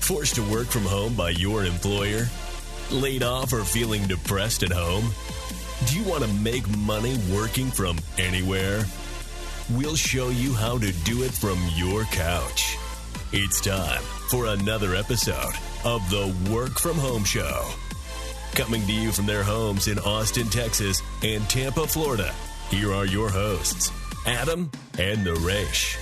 Forced to work from home by your employer? Laid off or feeling depressed at home? Do you want to make money working from anywhere? We'll show you how to do it from your couch. It's time for another episode of the Work From Home Show. Coming to you from their homes in Austin, Texas and Tampa, Florida, here are your hosts, Adam and Naresh.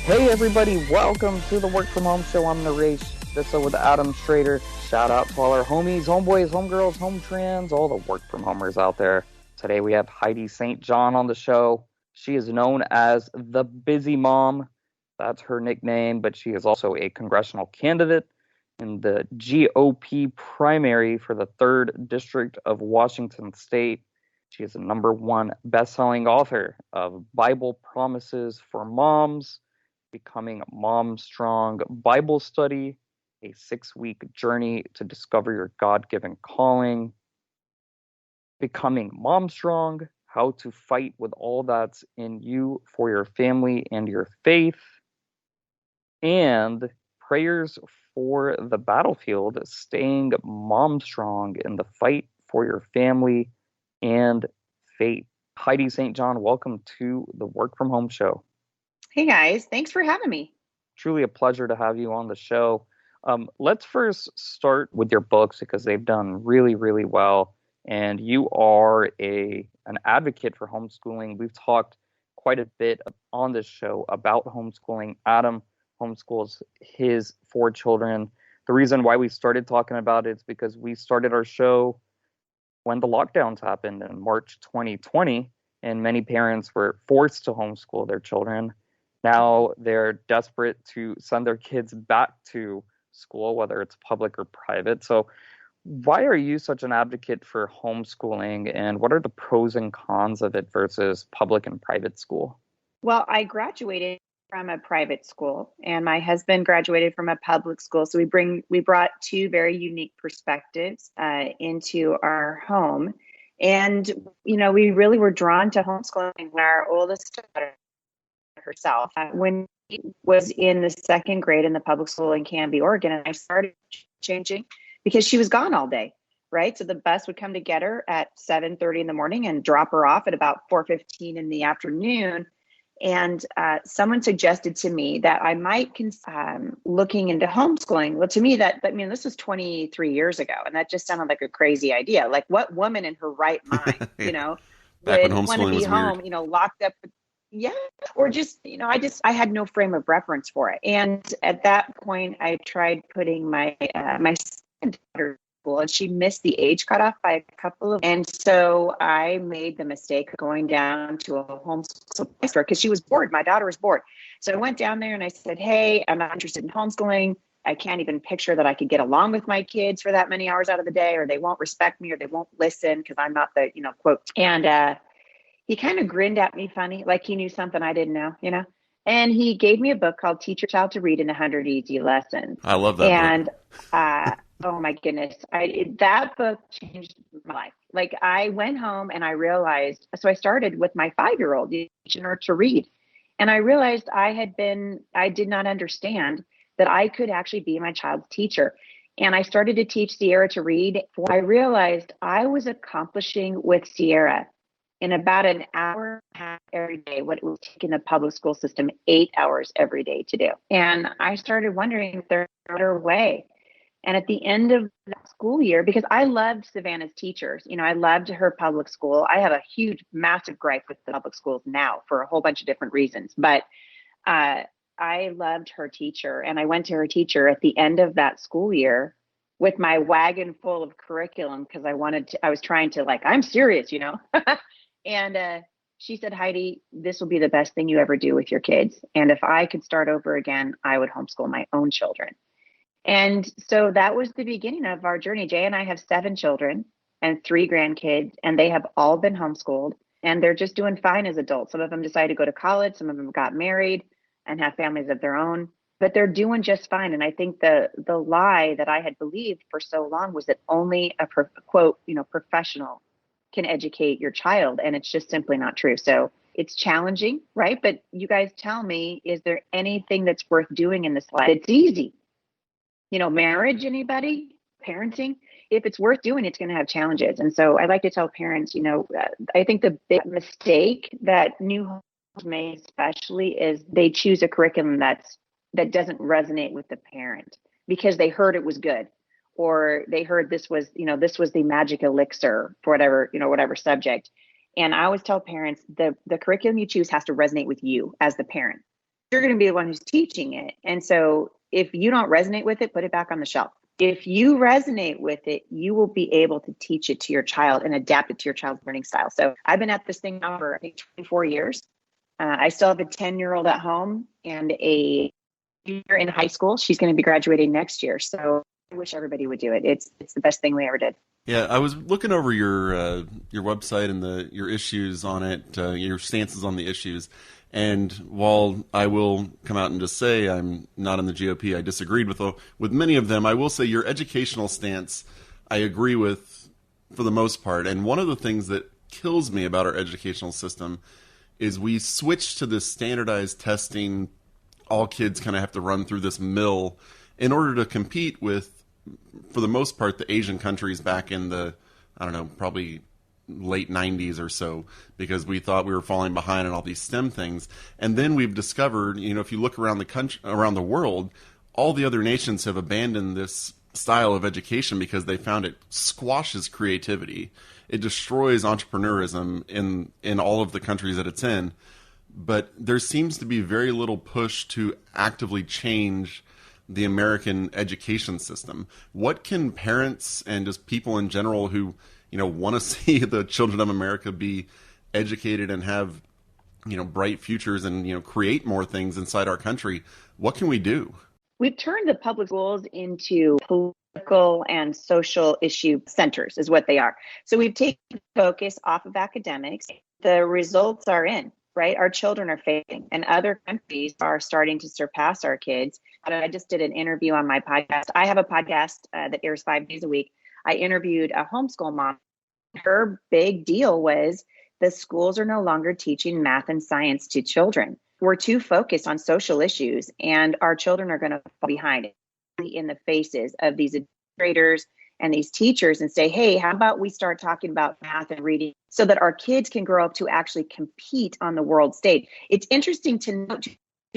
Hey everybody, welcome to the Work From Home Show. I'm Naresh. This is with Adam Schrader. Shout out to all our homies, homeboys, homegirls, home trans, all the work from homers out there. Today we have Heidi St John on the show. She is known as the Busy Mom. That's her nickname, but she is also a congressional candidate in the GOP primary for the 3rd District of Washington State. She is the #1 best-selling author of Bible Promises for Moms, Becoming MomStrong Bible Study, a 6-week journey to discover your God-given calling, Becoming MomStrong, how to fight with all that's in you for your family and your faith, and prayers for the battlefield, staying MomStrong in the fight for your family and faith. Heidi St. John, welcome to the Work From Home Show. Hey guys, thanks for having me. Truly a pleasure to have you on the show. Let's first start with your books because they've done really, really well. And you are an advocate for homeschooling. We've talked quite a bit on this show about homeschooling. Adam homeschools his 4 children. The reason why we started talking about it is because we started our show when the lockdowns happened in March 2020, and many parents were forced to homeschool their children. Now they're desperate to send their kids back to school, whether it's public or private. So why are you such an advocate for homeschooling, and what are the pros and cons of it versus public and private school? Well, I graduated from a private school and my husband graduated from a public school. So we brought 2 very unique perspectives into our home. And, we really were drawn to homeschooling when our oldest daughter herself, when she was in the 2nd grade in the public school in Canby, Oregon, and I started changing because she was gone all day, right? So the bus would come to get her at 7:30 in the morning and drop her off at about 4:15 in the afternoon. And someone suggested to me that I might consider looking into homeschooling. Well, to me, this was 23 years ago, and that just sounded like a crazy idea. Like, what woman in her right mind, Back when would want to homeschooling be was home, weird. locked up? Yeah, or just, I had no frame of reference for it. And at that point, I tried putting my second daughter in school, and she missed the age cutoff by a couple of, and so I made the mistake of going down to a homeschool store because she was bored. My daughter was bored. So I went down there and I said, hey, I'm not interested in homeschooling. I can't even picture that I could get along with my kids for that many hours out of the day, or they won't respect me, or they won't listen because I'm not the, quote. And he kind of grinned at me funny, like he knew something I didn't know, And he gave me a book called Teach Your Child to Read in 100 Easy Lessons. I love that book. And oh my goodness, that book changed my life. Like, I went home and I realized, so I started with my 5-year-old, teaching her to read. And I realized I did not understand that I could actually be my child's teacher. And I started to teach Sierra to read. I realized I was accomplishing with Sierra in about an hour and a half every day what it was taking the public school system 8 hours every day to do. And I started wondering if there's a better way. And at the end of that school year, because I loved Savannah's teachers, I loved her public school. I have a huge, massive gripe with the public schools now for a whole bunch of different reasons. But I loved her teacher. And I went to her teacher at the end of that school year with my wagon full of curriculum because I was trying to, I'm serious, And she said, Heidi, this will be the best thing you ever do with your kids. And if I could start over again, I would homeschool my own children. And so that was the beginning of our journey. Jay and I have 7 children and 3 grandkids, and they have all been homeschooled, and they're just doing fine as adults. Some of them decided to go to college. Some of them got married and have families of their own, but they're doing just fine. And I think the lie that I had believed for so long was that only a quote, professional can educate your child. And it's just simply not true. So it's challenging, right? But you guys tell me, is there anything that's worth doing in this life? It's easy. marriage, anybody, parenting, if it's worth doing, it's going to have challenges. And so I like to tell parents, I think the big mistake that new homes make especially is they choose a curriculum that doesn't resonate with the parent because they heard it was good, or they heard this was the magic elixir for whatever subject. And I always tell parents the curriculum you choose has to resonate with you as the parent. You're going to be the one who's teaching it. And so if you don't resonate with it, put it back on the shelf. If you resonate with it, you will be able to teach it to your child and adapt it to your child's learning style. So I've been at this thing now for, I think, 24 years. I still have a 10-year-old at home and a junior in high school. She's going to be graduating next year. So I wish everybody would do it. It's the best thing we ever did. Yeah, I was looking over your website and your issues on it, your stances on the issues. And while I will come out and just say I'm not in the GOP, I disagreed with many of them. I will say your educational stance, I agree with for the most part. And one of the things that kills me about our educational system is we switch to this standardized testing. All kids kind of have to run through this mill in order to compete with, for the most part, the Asian countries back in the, I don't know, probably late 90s or so, because we thought we were falling behind on all these STEM things. And then we've discovered, if you look around the country, around the world, all the other nations have abandoned this style of education because they found it squashes creativity. It destroys entrepreneurism in all of the countries that it's in. But there seems to be very little push to actively change the American education system. What can parents and just people in general who want to see the children of America be educated and have, bright futures and, create more things inside our country, what can we do? We've turned the public schools into political and social issue centers is what they are. So we've taken focus off of academics. The results are in, right? Our children are failing, and other countries are starting to surpass our kids. I just did an interview on my podcast. I have a podcast that airs 5 days a week. I interviewed a homeschool mom. Her big deal was the schools are no longer teaching math and science to children. We're too focused on social issues, and our children are going to fall behind in the faces of these administrators and these teachers and say, hey, how about we start talking about math and reading so that our kids can grow up to actually compete on the world stage. It's interesting to note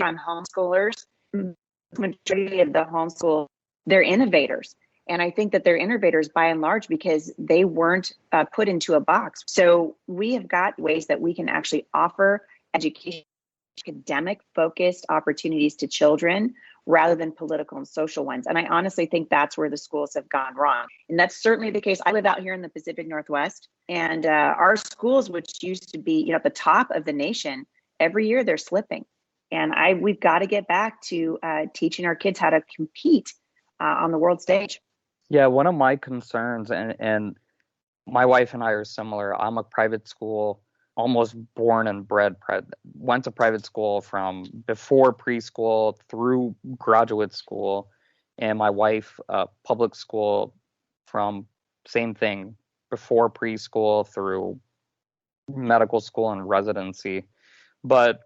on homeschoolers, the majority of the homeschool, they're innovators. And I think that they're innovators by and large because they weren't put into a box. So we have got ways that we can actually offer education, academic focused opportunities to children rather than political and social ones. And I honestly think that's where the schools have gone wrong. And that's certainly the case. I live out here in the Pacific Northwest, and our schools, which used to be at the top of the nation, every year they're slipping. And we've got to get back to teaching our kids how to compete on the world stage. Yeah, one of my concerns, and my wife and I are similar. I'm a private school, almost born and bred, went to private school from before preschool through graduate school, and my wife, public school from same thing, before preschool through medical school and residency. But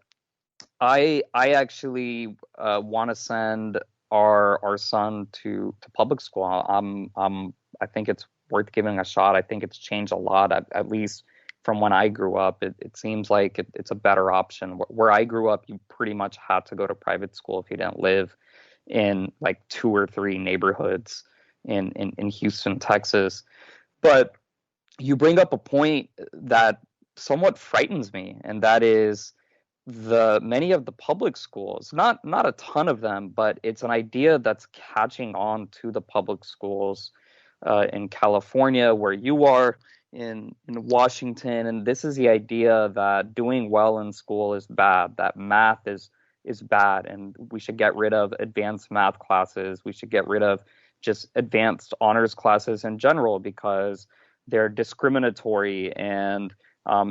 I actually want to send our son to public school. I think it's worth giving a shot. I think it's changed a lot, at least from when I grew up. It seems like it's a better option. Where I grew up, you pretty much had to go to private school if you didn't live in like 2 or 3 neighborhoods in Houston, Texas. But you bring up a point that somewhat frightens me, and that is many of the public schools, not a ton of them, but it's an idea that's catching on to the public schools in California, where you are, in Washington. And this is the idea that doing well in school is bad, that math is bad, and we should get rid of advanced math classes. We should get rid of just advanced honors classes in general because they're discriminatory, and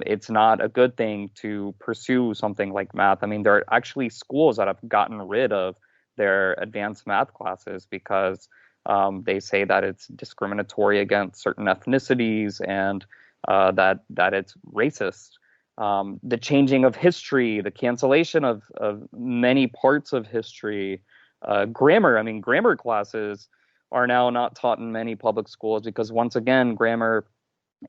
it's not a good thing to pursue something like math. I mean, there are actually schools that have gotten rid of their advanced math classes because they say that it's discriminatory against certain ethnicities and that it's racist. The changing of history, the cancellation of many parts of history, Grammar. I mean, grammar classes are now not taught in many public schools because, once again, grammar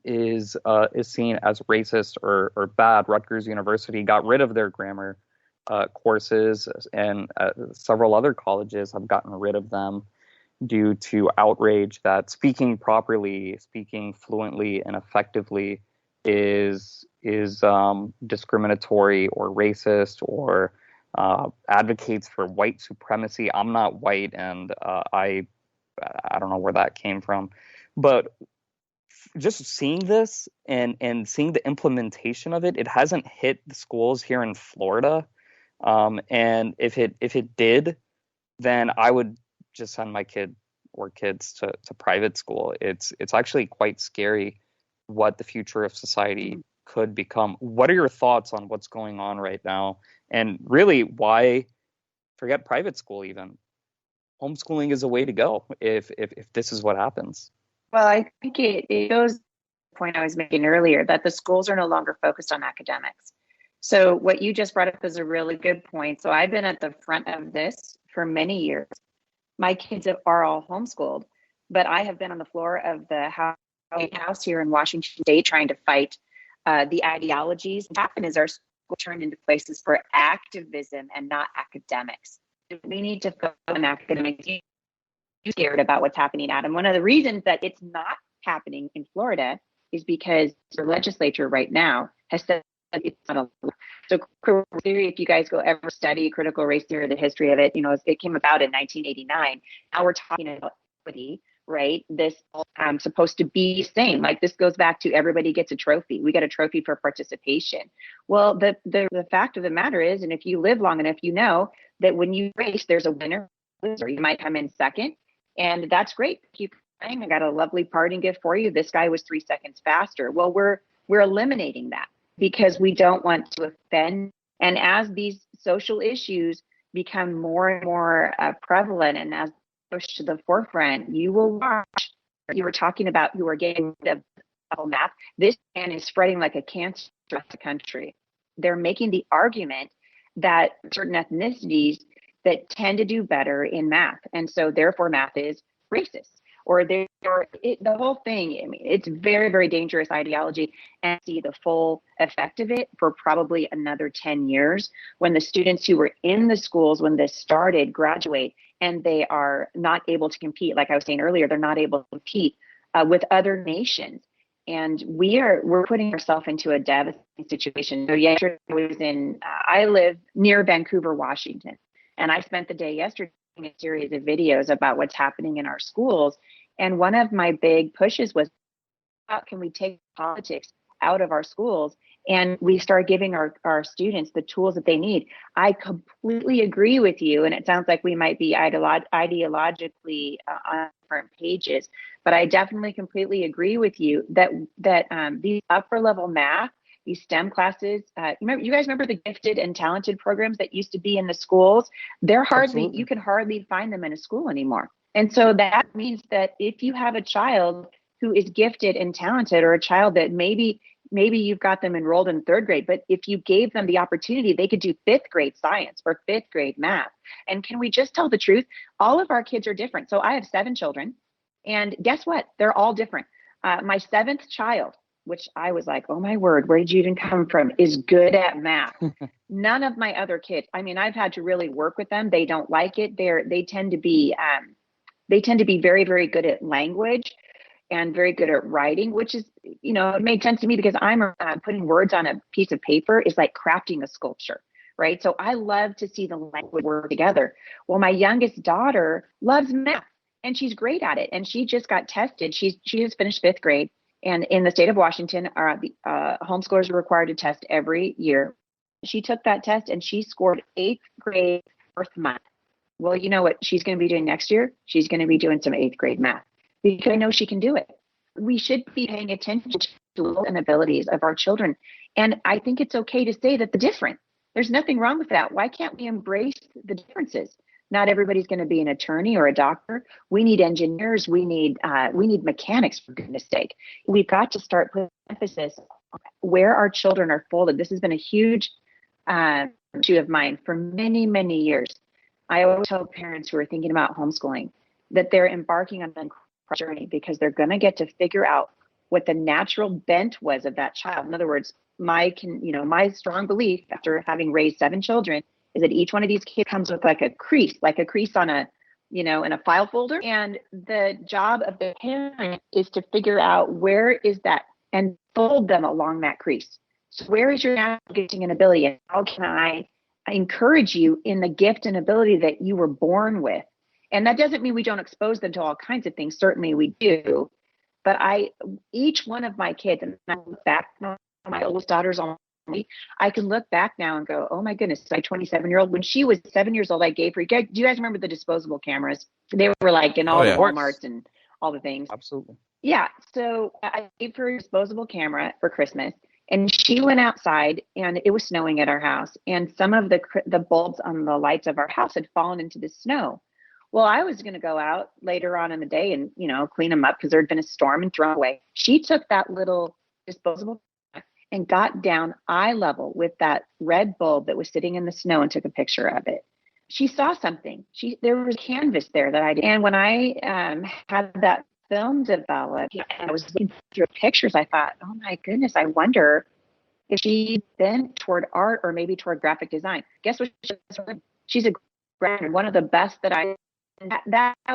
is seen as racist or bad. Rutgers University got rid of their grammar courses, and several other colleges have gotten rid of them due to outrage that speaking properly, speaking fluently and effectively is discriminatory or racist or advocates for white supremacy. I'm not white, and I don't know where that came from, but just seeing this and seeing the implementation of it, it hasn't hit the schools here in Florida. And if it did, then I would just send my kid or kids to private school. It's actually quite scary what the future of society could become. What are your thoughts on what's going on right now? And really, why forget private school even? Homeschooling is a way to go if this is what happens. Well, I think it goes to the point I was making earlier that the schools are no longer focused on academics. So what you just brought up is a really good point. So I've been at the front of this for many years. My kids are all homeschooled, but I have been on the floor of the White House here in Washington State trying to fight the ideologies. What happened is our school turned into places for activism and not academics. We need to focus on academics. You're scared about what's happening, Adam. One of the reasons that it's not happening in Florida is because the legislature right now has said it's not allowed. So critical theory, if you guys go ever study critical race theory, the history of it, it came about in 1989. Now we're talking about equity, right? This supposed to be same. Like this goes back to everybody gets a trophy. We get a trophy for participation. Well, the fact of the matter is, and if you live long enough, you know that when you race, there's a winner, loser. You might come in second, and that's great. Keep playing. I got a lovely parting gift for you. This guy was 3 seconds faster. Well, we're eliminating that because we don't want to offend. And as these social issues become more and more prevalent and as pushed to the forefront, you will watch. You were talking about you were getting the math. This man is spreading like a cancer across the country. They're making the argument that certain ethnicities that tend to do better in math, and so therefore math is racist. Or the whole thing, I mean, it's very, very dangerous ideology, and see the full effect of it for probably another 10 years when the students who were in the schools when this started graduate and they are not able to compete. Like I was saying earlier, they're not able to compete with other nations. And we're putting ourselves into a devastating situation. So yesterday I live near Vancouver, Washington, and I spent the day yesterday a series of videos about what's happening in our schools. And one of my big pushes was, how can we take politics out of our schools and we start giving our students the tools that they need? I completely agree with you. And it sounds like we might be ideologically on different pages, but I definitely completely agree with you that these upper level math, these STEM classes, you guys remember the gifted and talented programs that used to be in the schools? You can hardly find them in a school anymore. And so that means that if you have a child who is gifted and talented, or a child that maybe you've got them enrolled in third grade, but if you gave them the opportunity, they could do fifth grade science or fifth grade math. And can we just tell the truth? All of our kids are different. So I have 7 children, and guess what? They're all different. My 7th child, which I was like, oh my word, where did you even come from, is good at math. None of my other kids, I mean, I've had to really work with them. They don't like it. They tend to be very, very good at language and very good at writing, which is, it made sense to me because I'm putting words on a piece of paper is like crafting a sculpture, right? So I love to see the language work together. Well, my youngest daughter loves math and she's great at it. And she just got tested. She just finished 5th grade. And in the state of Washington, homeschoolers are required to test every year. She took that test and she scored 8th grade first month. Well, you know what she's going to be doing next year? She's going to be doing some 8th grade math because I know she can do it. We should be paying attention to the and abilities of our children. And I think it's okay to say that they're different. There's nothing wrong with that. Why can't we embrace the differences? Not everybody's going to be an attorney or a doctor. We need engineers. We need mechanics, for goodness sake. We've got to start putting emphasis on where our children are folded. This has been a huge issue of mine for many, many years. I always tell parents who are thinking about homeschooling that they're embarking on an journey because they're going to get to figure out what the natural bent was of that child. In other words, my strong belief after having raised 7 children is that each one of these kids comes with like a crease on a, in a file folder. And the job of the parent is to figure out where is that and fold them along that crease. So where is your natural gifting and ability? And how can I encourage you in the gift and ability that you were born with? And that doesn't mean we don't expose them to all kinds of things. Certainly we do. But each one of my kids, and I look back, my oldest daughter's only, I can look back now and go, oh my goodness, my 27-year-old, when she was 7 years old, I gave her, do you guys remember the disposable cameras? They were like in all the Walmarts and all the things. Absolutely. Yeah. So I gave her a disposable camera for Christmas, and she went outside, and it was snowing at our house, and some of the bulbs on the lights of our house had fallen into the snow. Well, I was going to go out later on in the day and, clean them up because there had been a storm and throw them away. She took that little disposable and got down eye level with that red bulb that was sitting in the snow and took a picture of it. She saw something. There was a canvas there that I did. And when I had that film developed and I was looking through pictures, I thought, oh my goodness, I wonder if she's bent toward art or maybe toward graphic design. Guess what? She's a graphic, one of the best that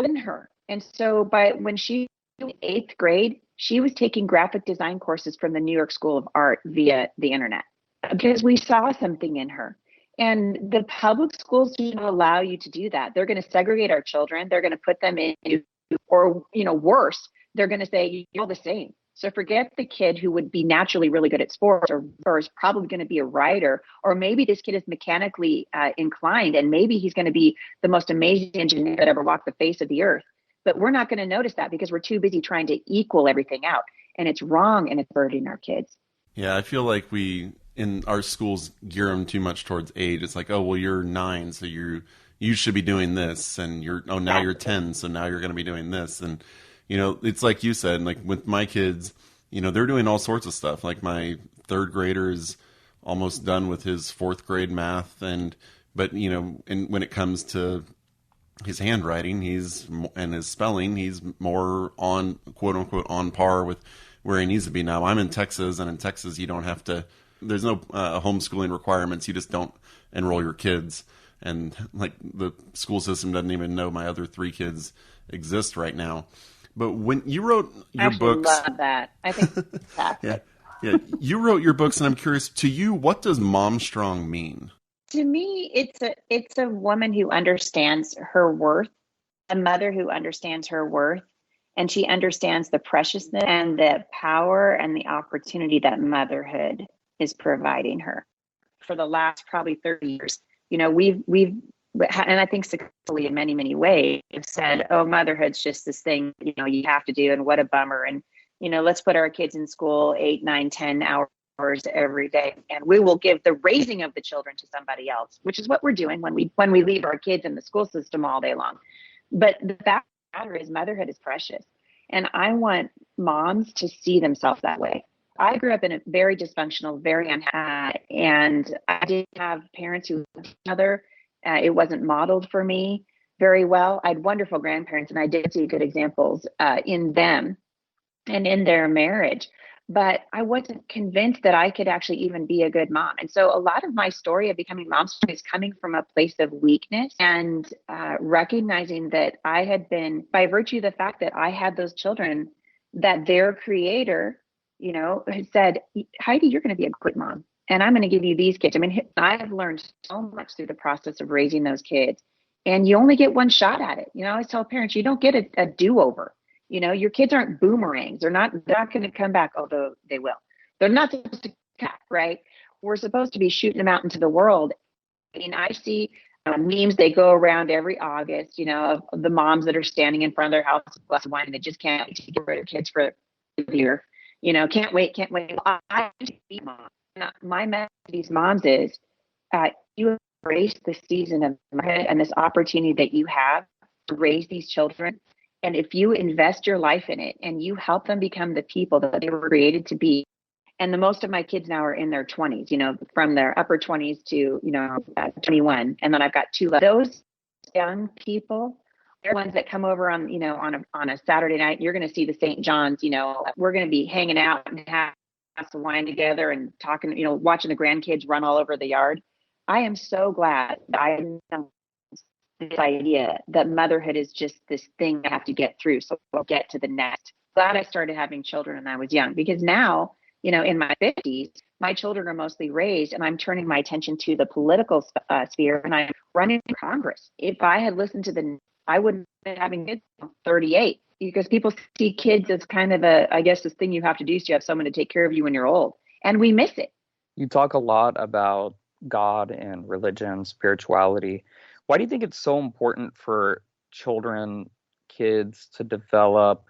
in her. And so when she was in 8th grade, she was taking graphic design courses from the New York School of Art via the internet because we saw something in her. And the public schools do not allow you to do that. They're going to segregate our children. They're going to put them in, or, worse, they're going to say, you're all the same. So forget the kid who would be naturally really good at sports or is probably going to be a writer, or maybe this kid is mechanically inclined and maybe he's going to be the most amazing engineer that ever walked the face of the earth. But we're not going to notice that because we're too busy trying to equal everything out. And it's wrong and it's hurting our kids. Yeah, I feel like we, in our schools, gear them too much towards age. It's like, oh, well, you're 9, so you should be doing this. And now you're 10, so now you're going to be doing this. And it's like you said, like with my kids, they're doing all sorts of stuff. Like my 3rd grader is almost done with his 4th grade math. But when it comes to his handwriting, and his spelling, he's more on, quote unquote, on par with where he needs to be now. I'm in Texas, and in Texas, you don't have to, there's no homeschooling requirements. You just don't enroll your kids. And like the school system doesn't even know my other 3 kids exist right now. But when you wrote your books, I love that. I think fantastic. yeah, you wrote your books, and I'm curious, to you, what does MomStrong mean? To me, it's a woman who understands her worth, a mother who understands her worth, and she understands the preciousness and the power and the opportunity that motherhood is providing her. For the last probably 30 years, we've and I think successfully in many, many ways, have said, oh, motherhood's just this thing, you have to do, and what a bummer. And, let's put our kids in school 8, 9, 10 hours every day, and we will give the raising of the children to somebody else, which is what we're doing when we leave our kids in the school system all day long. But the fact of the matter is motherhood is precious. And I want moms to see themselves that way. I grew up in a very dysfunctional, very unhappy, and I didn't have parents who loved each other. It wasn't modeled for me very well. I had wonderful grandparents, and I did see good examples in them and in their marriage. But I wasn't convinced that I could actually even be a good mom. And so a lot of my story of becoming MomStrong is coming from a place of weakness and recognizing that I had been, by virtue of the fact that I had those children, that their creator, had said, Heidi, you're going to be a great mom. And I'm going to give you these kids. I mean, I have learned so much through the process of raising those kids. And you only get one shot at it. I always tell parents, you don't get a do-over. Your kids aren't boomerangs. They're not going to come back, although they will. They're not supposed to come back, right? We're supposed to be shooting them out into the world. I see memes, they go around every August, of the moms that are standing in front of their house with a glass of wine and they just can't wait to get rid of kids for a year. Can't wait. I need to be mom. My message to these moms is you embrace the season of motherhood and this opportunity that you have to raise these children. And if you invest your life in it and you help them become the people that they were created to be, and the most of my kids now are in their 20s, from their upper 20s to, 21. And then I've got 2 left. Those young people, they're ones that come over on, on a Saturday night. You're going to see the St. John's, we're going to be hanging out and have some wine together and talking, watching the grandkids run all over the yard. I am so glad that I know this idea that motherhood is just this thing I have to get through. So I'll get to the next. Glad I started having children when I was young, because now, in my 50s, my children are mostly raised, and I'm turning my attention to the political sphere, and I'm running for Congress. If I had listened to I wouldn't have been having kids at 38, because people see kids as kind of this thing you have to do so you have someone to take care of you when you're old. And we miss it. You talk a lot about God and religion, spirituality. Why do you think it's so important for kids to develop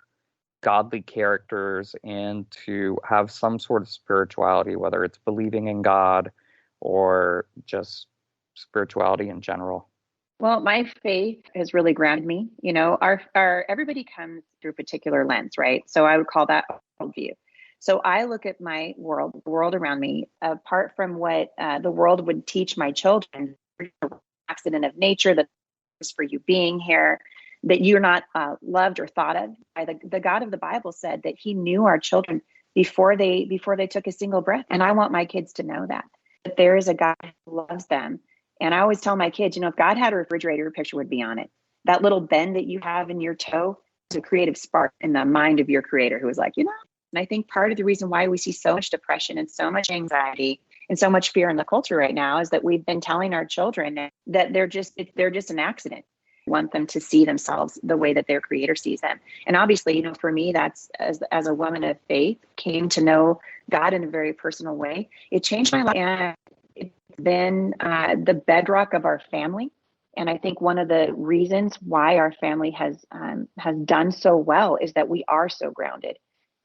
godly characters and to have some sort of spirituality, whether it's believing in God or just spirituality in general? Well, my faith has really grounded me. Our everybody comes through a particular lens, right? So I would call that worldview. So I look at my world, the world around me, apart from what the world would teach my children, accident of nature, that is for you being here, that you're not loved or thought of. The God of the Bible said that he knew our children before they took a single breath. And I want my kids to know that there is a God who loves them. And I always tell my kids, if God had a refrigerator, your picture would be on it. That little bend that you have in your toe is a creative spark in the mind of your creator, who is like, and I think part of the reason why we see so much depression and so much anxiety and so much fear in the culture right now is that we've been telling our children that they're just an accident. We want them to see themselves the way that their creator sees them. And obviously, for me, that's as a woman of faith, came to know God in a very personal way. It changed my life. And it's been the bedrock of our family. And I think one of the reasons why our family has done so well is that we are so grounded.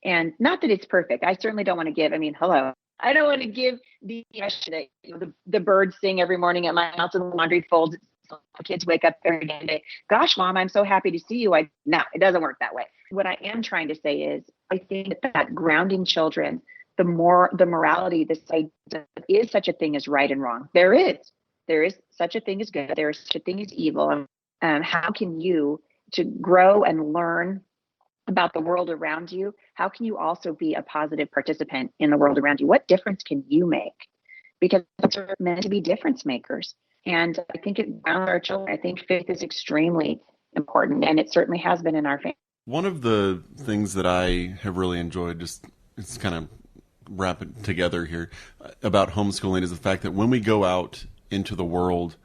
And not that it's perfect. I certainly don't want to give, hello. I don't want to give the impression that the birds sing every morning at my house and the laundry folds. So kids wake up every day and say, gosh, Mom, I'm so happy to see you. No, it doesn't work that way. What I am trying to say is I think that grounding children, the morality, this idea is such a thing as right and wrong. There is such a thing as good. There is such a thing as evil. How can you, to grow and learn about the world around you, how can you also be a positive participant in the world around you? What difference can you make? Because we're meant to be difference makers. And I think it grounds our children. I think faith is extremely important, and it certainly has been in our family. One of the things that I have really enjoyed, it's kind of wrap it together here, about homeschooling is the fact that when we go out into the world,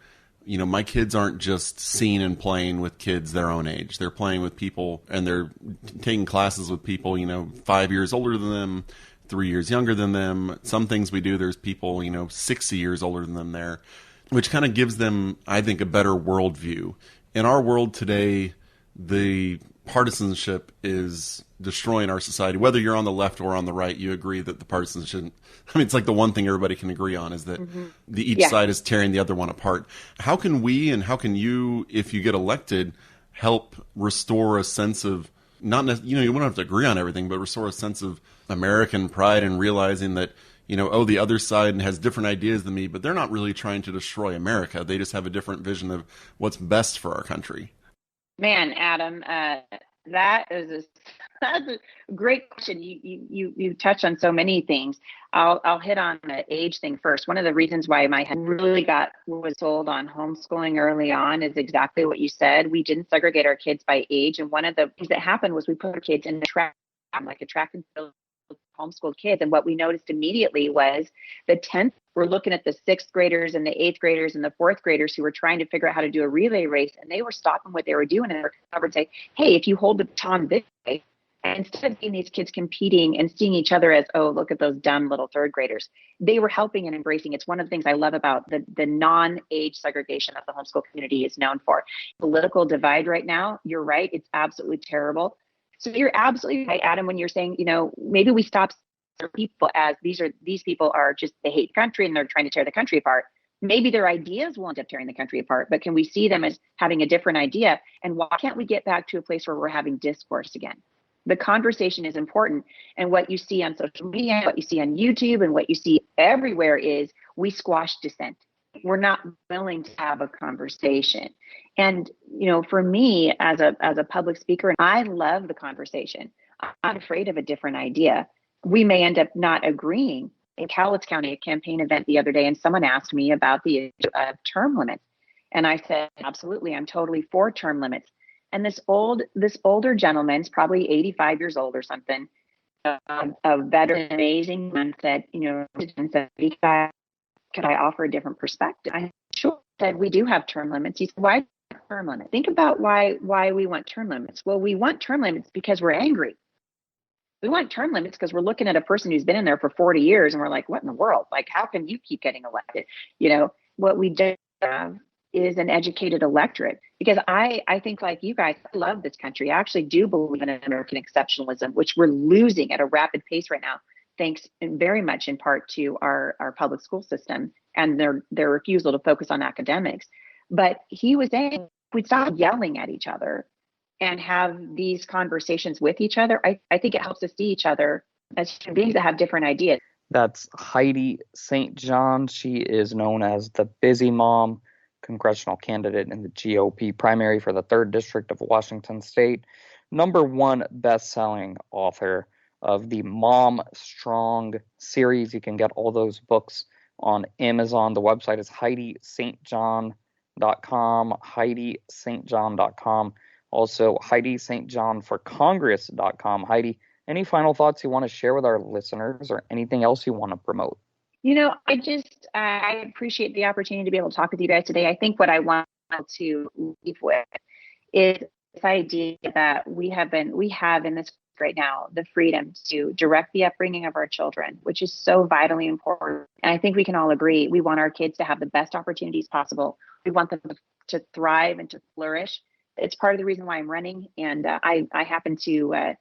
my kids aren't just seeing and playing with kids their own age. They're playing with people, and they're taking classes with people, 5 years older than them, 3 years younger than them. Some things we do, there's people, 60 years older than them there, which kind of gives them, I think, a better worldview. In our world today, the partisanship is destroying our society. Whether you're on the left or on the right, you agree that the partisanship, it's like the one thing everybody can agree on is that each side is tearing the other one apart. How can we, and how can you, if you get elected, help restore a sense of, you won't have to agree on everything, but restore a sense of American pride and realizing that, the other side has different ideas than me, but they're not really trying to destroy America. They just have a different vision of what's best for our country. Man, Adam, that's a great question. You touch on so many things. I'll hit on the age thing first. One of the reasons why my head really was sold on homeschooling early on is exactly what you said. We didn't segregate our kids by age, and one of the things that happened was we put our kids in a track and field homeschooled kids. And what we noticed immediately was the 10th, we're looking at the 6th graders and the 8th graders and the 4th graders who were trying to figure out how to do a relay race. And they were stopping what they were doing and they would say, hey, if you hold the baton this way, and instead of seeing these kids competing and seeing each other as, oh, look at those dumb little 3rd graders, they were helping and embracing. It's one of the things I love about the non-age segregation that the homeschool community is known for. Political divide right now, you're right, it's absolutely terrible. So you're absolutely right, Adam, when you're saying, maybe we stop people as these people are just, they hate the country and they're trying to tear the country apart. Maybe their ideas will end up tearing the country apart, but can we see them as having a different idea? And why can't we get back to a place where we're having discourse again? The conversation is important. And what you see on social media, what you see on YouTube, and what you see everywhere is we squash dissent. We're not willing to have a conversation. And, for me as a public speaker, I love the conversation. I'm not afraid of a different idea. We may end up not agreeing. In Cowlitz County, a campaign event the other day, and someone asked me about the issue of term limits. And I said, absolutely, I'm totally for term limits. And this older gentleman's probably 85 years old or something, a veteran, amazing man, said, could I offer a different perspective? I sure said, we do have term limits. He said, why term limits? Think about why we want term limits. Well, we want term limits because we're angry. We want term limits because we're looking at a person who's been in there for 40 years and we're like, what in the world? Like, how can you keep getting elected? What we do have is an educated electorate, because I think, like you guys, I love this country. I actually do believe in American exceptionalism, which we're losing at a rapid pace right now, thanks very much in part to our public school system and their refusal to focus on academics. But he was saying, we'd stop yelling at each other and have these conversations with each other. I think it helps us see each other as human beings that have different ideas. That's Heidi St John. She is known as the Busy Mom, congressional candidate in the GOP primary for the 3rd District of Washington State, #1 best-selling author of the MomStrong series. You can get all those books on Amazon. The website is HeidiSt.John.com, HeidiSt.John.com. Also, HeidiSt.JohnForCongress.com. Heidi, any final thoughts you want to share with our listeners, or anything else you want to promote? I appreciate the opportunity to be able to talk with you guys today. I think what I want to leave with is this idea that we have in this right now the freedom to direct the upbringing of our children, which is so vitally important. And I think we can all agree we want our kids to have the best opportunities possible. We want them to thrive and to flourish. It's part of the reason why I'm running, and I happen to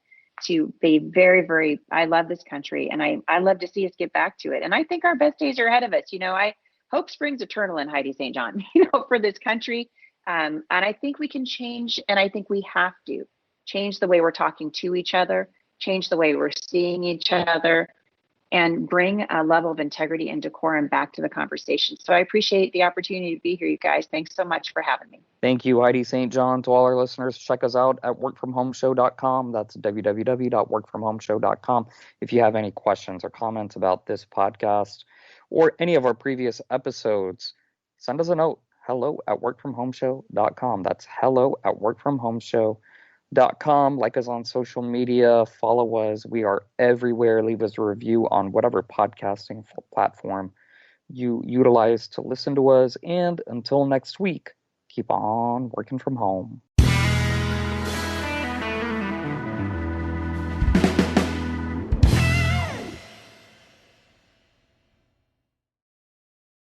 be very, very, I love this country, and I love to see us get back to it. And I think our best days are ahead of us. I hope springs eternal in Heidi St. John, for this country. And I think we can change, and I think we have to change the way we're talking to each other, change the way we're seeing each other, and bring a level of integrity and decorum back to the conversation. So I appreciate the opportunity to be here, you guys. Thanks so much for having me. Thank you, Heidi St. John. To all our listeners, check us out at workfromhomeshow.com. That's www.workfromhomeshow.com. If you have any questions or comments about this podcast or any of our previous episodes, send us a note. hello@workfromhomeshow.com. That's hello@workfromhomeshow.com. Like us on social media, follow us. We are everywhere. Leave us a review on whatever podcasting platform you utilize to listen to us. And until next week, keep on working from home.